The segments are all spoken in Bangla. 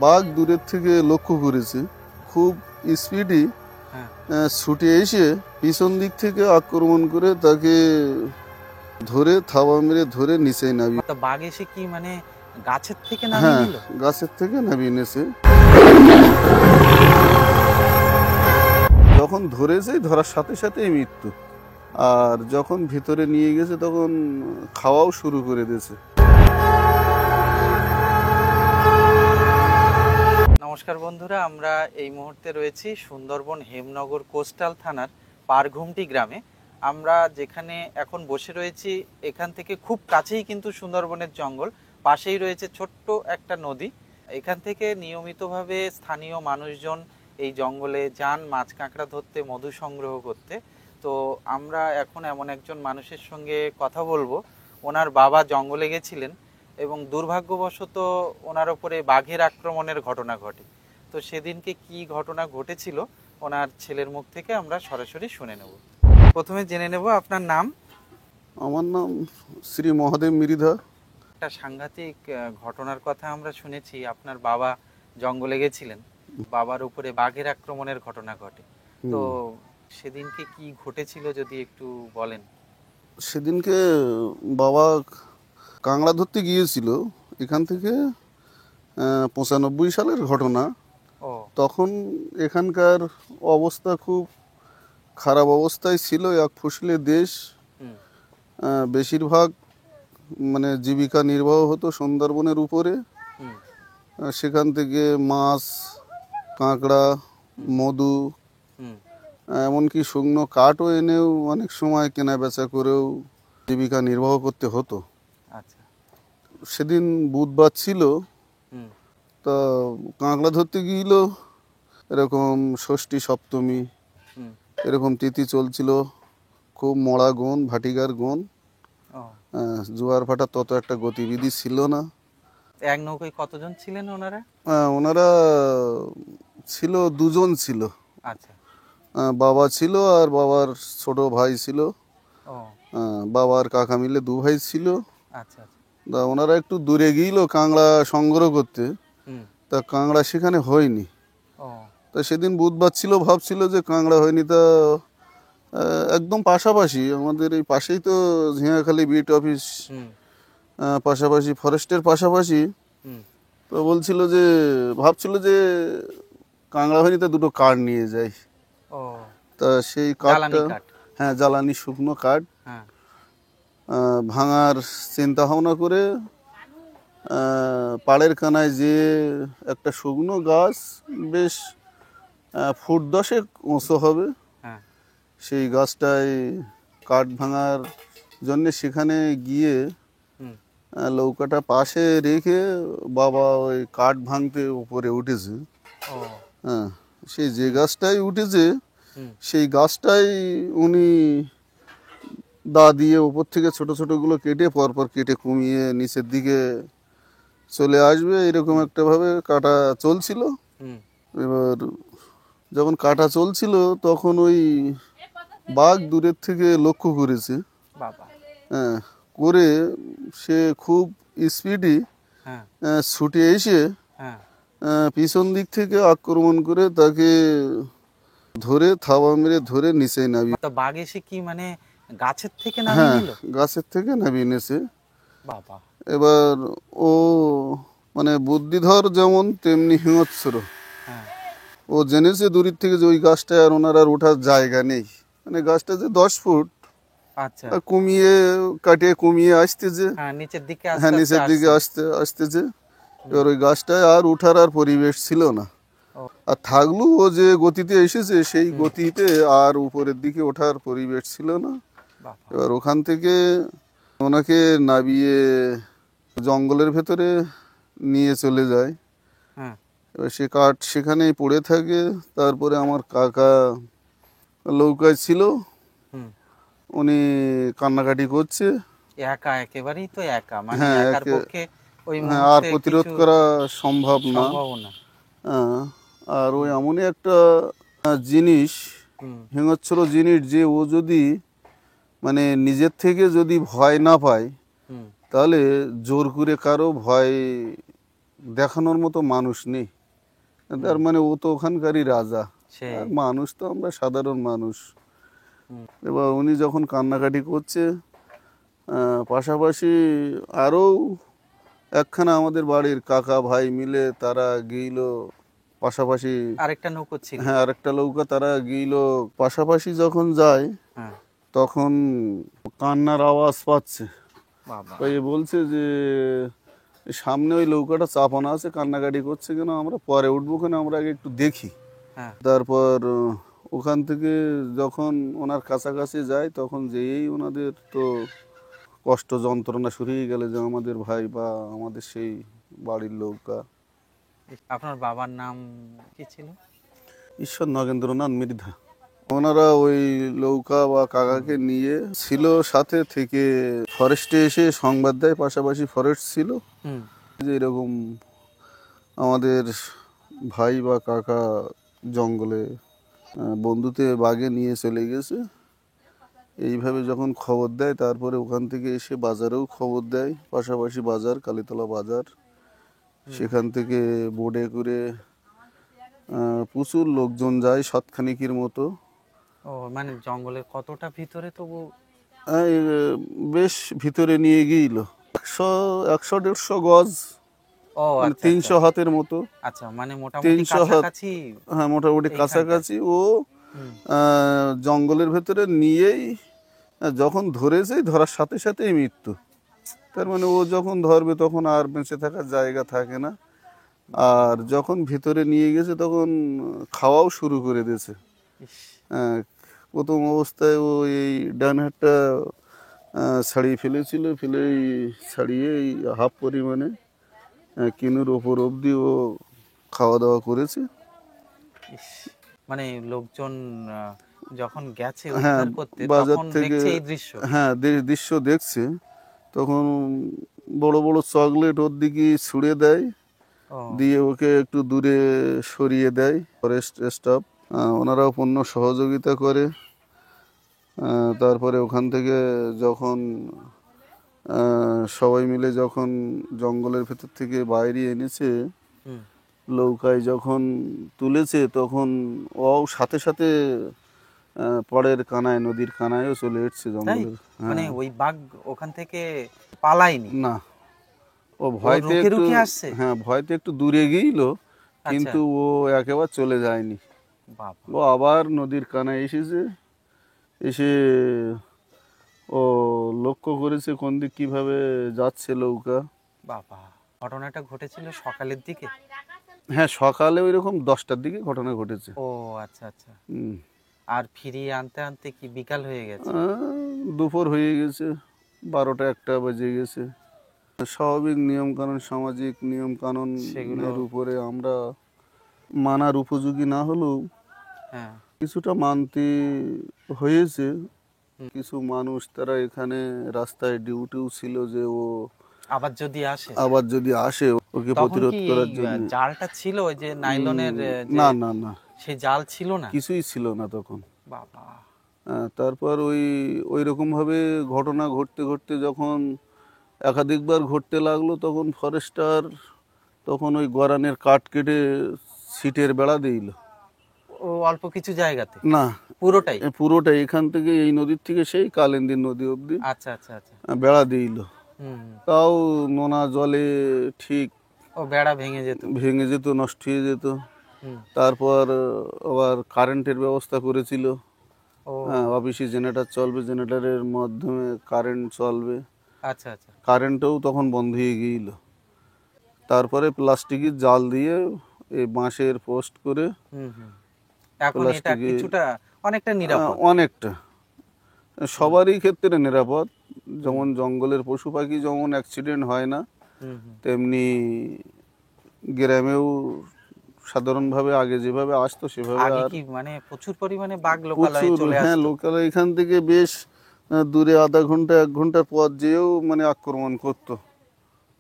বাঘ দূরের থেকে লক্ষ্য করেছে, খুব স্পিডি ছুটে এসে পিছন দিক থেকে আক্রমণ করে তাকে ধরে থাবা মেরে ধরে নিচে নামিয়ে। বাঘ এসে কি মানে গাছের থেকে নামিয়ে নিল? গাছের থেকে নামিয়ে নিয়েছে। যখন ধরেছে ধরার সাথে সাথেই মৃত্যু, আর যখন ভিতরে নিয়ে গেছে তখন খাওয়াও শুরু করে দিয়েছে। নমস্কার বন্ধুরা, আমরা এই মুহূর্তে রয়েছি সুন্দরবন হেমনগর কোস্টাল থানার পারঘুমটি গ্রামে। আমরা যেখানে এখন বসে রয়েছি এখান থেকে খুব কাছেই কিন্তু সুন্দরবনের জঙ্গল, পাশেই রয়েছে ছোট্ট একটা নদী। এখান থেকে নিয়মিতভাবে স্থানীয় মানুষজন এই জঙ্গলে যান মাছ কাঁকড়া ধরতে, মধু সংগ্রহ করতে। তো আমরা এখন এমন একজন মানুষের সঙ্গে কথা বলবো, ওনার বাবা জঙ্গলে গেছিলেন এবং দুর্ভাগ্যবশত ওনার উপরে বাঘের আক্রমণের ঘটনা ঘটে। তো সেদিনকে কি ঘটনা ঘটেছিল ওনার ছেলের মুখ থেকে আমরা সরাসরি শুনে নেব। প্রথমে জেনে নেব আপনার নাম। আমার নাম শ্রী মহাদেব মৃধা। একটা সাংঘাতিক ঘটনার কথা আমরা শুনেছি, আপনার বাবা জঙ্গলে গেছিলেন, বাবার উপরে বাঘের আক্রমণের ঘটনা ঘটে। তো সেদিনকে কি ঘটেছিল যদি একটু বলেন। সেদিনকে বাবা কাঁকড়া ধরতে গিয়েছিল, এখান থেকে 95 সালের ঘটনা। তখন এখানকার অবস্থা খুব খারাপ অবস্থায় ছিল, এক ফসলি দেশ। বেশিরভাগ মানে জীবিকা নির্বাহ হতো সুন্দরবনের উপরে। সেখান থেকে মাছ, কাঁকড়া, মধু, এমনকি শুকনো কাঠও এনেও অনেক সময় কেনা বেচা করেও জীবিকা নির্বাহ করতে হতো। সেদিন বুধবার ছিল, তা কাঁকড়া ধরতে গিয়েছিল এরকম ষষ্ঠী সপ্তমী এরকম তিথি চলছিল, খুব মড়া গুণ, ভাটিকার গুণ, জোয়ার ভাটা তত একটা গতিবিধি ছিল না। এক নৌকায় কতজন ছিলেন ওনারা? ওনারা ছিল দুজন ছিল। আচ্ছা। বাবা ছিল আর বাবার ছোট ভাই ছিল। বাবার কাকা মিলে দু ভাই ছিল। আচ্ছা। তা ওনারা একটু দূরে গিয়েছিল কাঁকড়া সংগ্রহ করতে, তা কাঁকড়া সেখানে হয়নি। তা সেদিন বুধবার ছিল, ভাবছিল যে কাঁকড়া হয়নি। তা একদম পাশাপাশি আমাদের এই পাশেই তো ঝিঙাখালী বিট অফিস, পাশাপাশি ফরেস্টের পাশাপাশি। তো বলছিল যে ভাবছিল যে কাঁকড়া হয়নি, তা দুটো কাঠ নিয়ে যায়। তা সেই কাঠটা, জ্বালানি শুকনো কাঠ ভাঙার চিন্তা ভাবনা করে পাড়ের কানায় যে একটা শুকনো গাছ, বেশ ফুট 10 উঁচু হবে, সেই গাছটায় কাঠ ভাঙার জন্যে সেখানে গিয়ে নৌকাটা পাশে রেখে বাবা ওই কাঠ ভাঙতে উপরে উঠেছে। সেই যে গাছটাই উঠেছে সেই গাছটাই উনি দা দিয়ে উপর থেকে ছোট ছোটগুলো কেটে পরপর কেটে কমিয়ে নিচের দিকে চলে আসবে, এরকম একটা ভাবে কাটা চলছিল। এবার যখন কাটা চলছিল তখন ওই বাঘ দূরের থেকে লক্ষ্য করেছে, করে সে খুব স্পিডি ছুটে এসে পিছন দিক থেকে আক্রমণ করে তাকে ধরে থাবা মেরে ধরে নিচে নামিয়ে। বাঘ এসে কি মানে গাছের থেকে নামিয়ে নিল? গাছের থেকে নামিয়ে নিয়েছে। এবার ও মানে বুদ্ধিধর যেমন তেমনি হিংস্র। ও জেনেছে দূরের থেকে যে ওই গাছটায় আর ওনার আর ওঠার জায়গা নেই, মানে গাছটা যে 10 ফুট কমিয়ে কাটিয়ে কমিয়ে আসতেছে, নিচের দিকে আসতেছে। এবার ওই গাছটায় আর ওঠার আর পরিবেশ ছিল না, আর থাকলেও ও যে গতিতে এসেছে সেই গতিতে আর উপরের দিকে ওঠার পরিবেশ ছিল না। এবার ওখান থেকে ওনাকে নামিয়ে জঙ্গলের ভেতরে নিয়ে চলে যায়। এবার সে কাঠ সেখানেই পড়ে থাকে। তারপরে আমার কাকা নৌকায় ছিল, উনি কান্নাকাটি করছে। একেবারেই তো একা, আর প্রতিরোধ করা সম্ভব না। আর ওই এমনই একটা জিনিস, হিংস্র জিনিস, যে ও যদি মানে নিজের থেকে যদি ভয় না পায় তাহলে জোর করে কারো ভয় দেখানোর মতো মানুষ নেই। তার মানে ও তো ওখানকারই রাজা, সে আর মানুষ তো আমরা সাধারণ মানুষ। হুম। এবার উনি যখন কান্নাকাটি করছে, পাশাপাশি আরও একখানা আমাদের বাড়ির কাকা ভাই মিলে তারা গিয়েছিল পাশাপাশি। আরেকটা নৌকো ছিল। হ্যাঁ, আরেকটা নৌকা তারা গিয়েছিল পাশাপাশি। যখন যায় হ্যাঁ, তখন কান্নার আওয়াজ পাচ্ছে। বাবা। তো এ বলছে যে সামনে ওই নৌকাটা চাপানো আছে, কান্নাকাটি করছে কেন, আমরা পরে উঠবো কেন, আমরা আগে একটু দেখি। হ্যাঁ, তারপর ওখান থেকে যখন ওনার কাছাকাছি যায়, তখন যেই ওনাদের তো কষ্ট যন্ত্রণা শুরু হয়ে গেল যে আমাদের ভাই বা আমাদের সেই বাড়ির নৌকা। আপনার বাবার নাম কি ছিল? ঈশ্বর নগেন্দ্রনাথ মৃধা। ওনারা ওই নৌকা বা কাকাকে নিয়ে ছিল, সাথে থেকে ফরেস্টে এসে সংবাদ দেয়, পাশাপাশি ফরেস্ট ছিল, হুম। যে এরকম আমাদের ভাই বা কাকা জঙ্গলে বন্ধুতে বাঘে নিয়ে চলে গেছে। এইভাবে যখন খবর দেয়, তারপরে ওখান থেকে এসে বাজারেও খবর দেয়, পাশাপাশি বাজার কালীতলা বাজার, সেখান থেকে বোটে করে প্রচুর লোকজন যায়, সাতখানিকের মতো। ও মানে জঙ্গলের কতটা ভিতরে তবু? এই, বেশ ভিতরে নিয়ে গিয়েছিল, 100-150 গজ, ও মানে আচ্ছা, 300 হাতের মতো। আচ্ছা, মানে মোটামুটি 300 হাত, কাছাকাছি। হ্যাঁ মোটামুটি এইখানটায়। কাছাকাছি। ও হুম। জঙ্গলের ভেতরে নিয়েই যখন ধরেছে, ধরার সাথে সাথেই মৃত্যু। তার মানে ও যখন ধরবে তখন আর বেঁচে থাকার জায়গা থাকে না। আর যখন ভিতরে নিয়ে গেছে তখন খাওয়াও শুরু করে দিয়েছে। ইস, প্রথম অবস্থায় ও এই ডান হাতটা ছাড়িয়ে ফেলেছিল, ফেলেই ছাড়িয়ে এই হাফ পরিমাণে কিনুর ওপর অবধি ও খাওয়া দাওয়া করেছে। ইস। মানে লোকজন যখন গেছে হ্যাঁ, উদ্ধার করতে বাজার তখন থেকে, দেখছে এই দৃশ্য। হ্যাঁ দৃশ্য দেখছে, তখন বড় বড় চকলেট ওর দিকে ছুঁড়ে দেয়, ও দিয়ে ওকে একটু দূরে সরিয়ে দেয় ফরেস্ট স্টাফ। ওনারাও পূর্ণ সহযোগিতা করে। তারপরে ওখান থেকে যখন সবাই মিলে যখন জঙ্গলের ভেতর থেকে বাইরে এনেছে, হুম। নৌকায় যখন তুলেছে, তখন ও সাথে সাথে পরের কানায়, নদীর কানায়ও চলে এসছে তাই জঙ্গলের। মানে হ্যাঁ, ওই বাঘ ওখান থেকে পালায়নি? না, ও ও ভয়তে রুখে একটু, রুখে আসছে? হ্যাঁ ভয়তে একটু দূরে গিয়েছিল, আচ্ছা, কিন্তু ও একেবারে চলে যায়নি। বাবা। ও আবার নদীর কানায় এসেছে, এসে ও লক্ষ্য করেছে কোন দিক কিভাবে যাচ্ছে নৌকা। বাবা, ঘটনাটা ঘটেছিল সকালের দিকে? হ্যাঁ, সকালে ওই রকম 10টার দিকে ঘটনা ঘটেছে। ও আচ্ছা, আচ্ছা। হুম। আর ফিরিয়ে আনতে আনতে কি বিকাল হয়ে গেছে? দুপুর হয়ে গেছে, 12টা-1টা বেজে গেছে। স্বাভাবিক নিয়ম কানুন, সামাজিক নিয়ম সেগুলো। কানুনের উপরে আমরা মানার উপযোগী না হলেও হ্যাঁ। কিছুটা মানতে হয়েছে। হুম। কিছু মানুষ তারা এখানে রাস্তায় ডিউটিও ছিল, যে ও আবার যদি আসে আবার যদি আসে ওকে তখন প্রতিরোধ কি এই করার জন্য। জালটা ছিল ওই যে নাইলনের যে না না না, সেই জাল ছিল না? কিছুই ছিল না তখন। বাবা। তারপর ওই রকমভাবে ঘটনা ঘটতে ঘটতে যখন একাধিকবার ঘটতে লাগলো, তখন ফরেস্টার তখন ওই গরানের কাঠ কেটে সিটের বেড়া দিল। ও অল্প কিছু জায়গাতে? না, পুরোটাই? পুরোটা এখান থেকে, এই নদীর থেকে সেই কালিন্দী নদী অবধি আচ্ছা, আচ্ছা, আচ্ছা। বেড়া দিল। হুম, হুম। তাও নোনা জলে ঠিক ও বেড়া ভেঙে যেত? ভেঙে যেত, নষ্ট হয়ে যেত। হুম। তারপর আবার কারেন্টের ব্যবস্থা করেছিল। ও হ্যাঁ, অফিসে জেনারেটর চলবে, জেনারেটরের মাধ্যমে কারেন্ট চলবে। আচ্ছা, আচ্ছা। কারেন্টও তখন বন্ধ হয়ে গিয়েছিল। তারপরে প্লাস্টিকের জাল দিয়ে এই বাঁশের পোস্ট করে হুম, হুম। এখন এটা প্লাস্টিকে কিছুটা অনেকটা নিরাপদ? অনেকটা সবারই ক্ষেত্রে নিরাপদ। যেমন জঙ্গলের পশু পাখি যেমন অ্যাক্সিডেন্ট হয় না, হুম, হুম। তেমনি গ্রামেও সাধারণভাবে আগে যেভাবে আসতো সেভাবে আগে আর কি মানে প্রচুর পরিমাণে বাঘ লোকালয়ে প্রচুর, চলে হ্যাঁ আসতো? লোকাল এখান থেকে বেশ দূরে আধা ঘন্টা 1 ঘন্টার পথ যেয়েও মানে আক্রমণ করতো,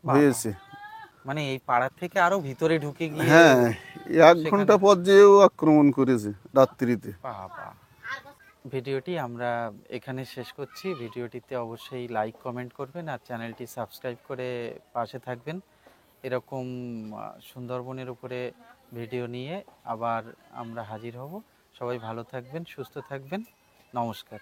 বাবা। হয়েছে। মানে এই পাড়ার থেকে আরো ভিতরে ঢুকে গিয়ে হ্যাঁ, 1 সেখানে? ঘন্টা পথ যেয়েও আক্রমণ করেছে রাত্রিতে। বাবা। ভিডিওটি আমরা এখানে শেষ করছি। ভিডিওটিতে অবশ্যই লাইক কমেন্ট করবেন আর চ্যানেলটি সাবস্ক্রাইব করে পাশে থাকবেন। এরকম সুন্দরবনের উপরে ভিডিও নিয়ে আবার আমরা হাজির হব। সবাই ভালো থাকবেন, সুস্থ থাকবেন। নমস্কার।